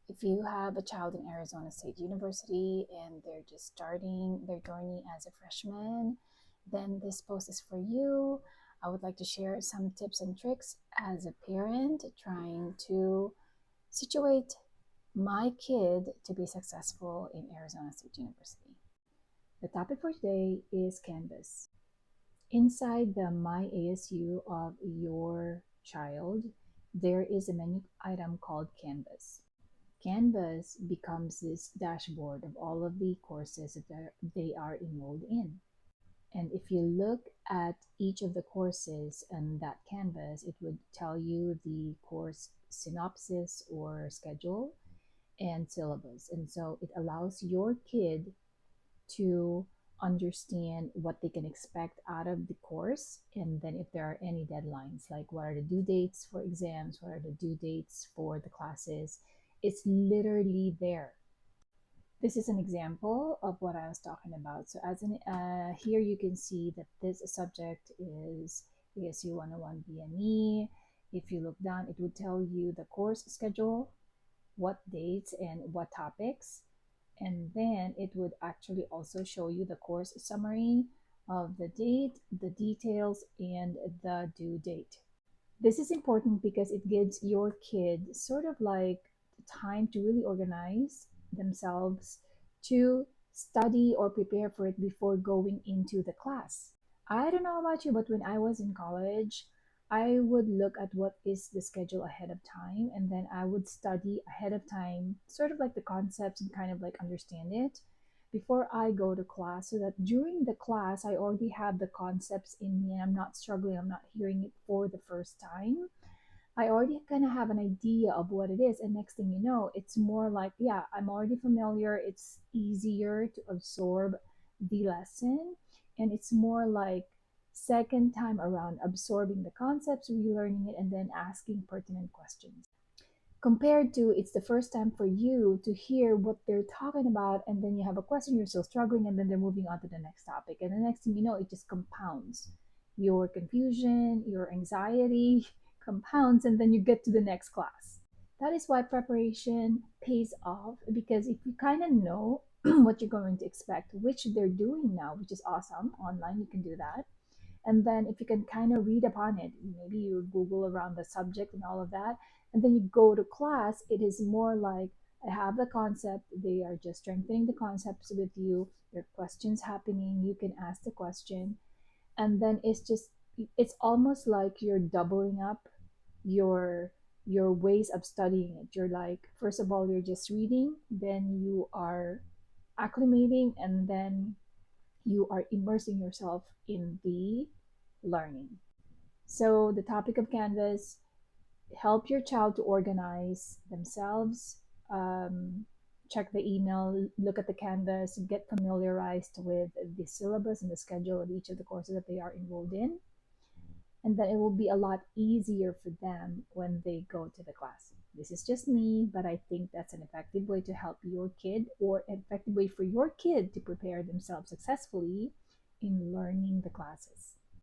If you have a child in Arizona State University and they're just starting their journey as a freshman, then this post is for you. I would like to share some tips and tricks as a parent trying to situate my kid to be successful in Arizona State University. The topic for today is Canvas. Inside the My ASU of your child, there is a menu item called Canvas. Canvas becomes this dashboard of all of the courses that they are enrolled in. And if you look at each of the courses on that canvas, it would tell you the course synopsis or schedule and syllabus. And so it allows your kid to understand what they can expect out of the course. And then if there are any deadlines, like what are the due dates for exams, what are the due dates for the classes, it's literally there. This is an example of what I was talking about. So here you can see that this subject is ASU 101 BME. If you look down, it would tell you the course schedule, what dates and what topics. And then it would actually also show you the course summary of the date, the details, and the due date. This is important because it gives your kid sort of like time to really organize themselves to study or prepare for it before going into the class. I don't know about you, but when I was in college, I would look at what is the schedule ahead of time, and then I would study ahead of time, sort of like the concepts and kind of like understand it before I go to class, so that during the class, I already have the concepts in me and I'm not struggling, I'm not hearing it for the first time. I already kind of have an idea of what it is. And next thing you know, it's more like, yeah, I'm already familiar. It's easier to absorb the lesson. And it's more like second time around absorbing the concepts, relearning it, and then asking pertinent questions. Compared to it's the first time for you to hear what they're talking about, and then you have a question, you're still struggling, and then they're moving on to the next topic. And the next thing you know, it just compounds. Your confusion, your anxiety compounds, and then you get to the next class. That is why preparation pays off, because if you kind of know what you're going to expect, which they're doing now, which is awesome. Online, you can do that. And then if you can kind of read upon it, maybe you Google around the subject and all of that, and then you go to class, it is more like I have the concept, they are just strengthening the concepts with you, there are questions happening, you can ask the question, and then it's almost like you're doubling up your ways of studying it. You're like, first of all, you're just reading, then you are acclimating, and then you are immersing yourself in the learning. So the topic of Canvas: help your child to organize themselves, check the email, look at the Canvas, get familiarized with the syllabus and the schedule of each of the courses that they are enrolled in. And then it will be a lot easier for them when they go to the class. This is just me, but I think that's an effective way to help your kid, or an effective way for your kid to prepare themselves successfully in learning the classes.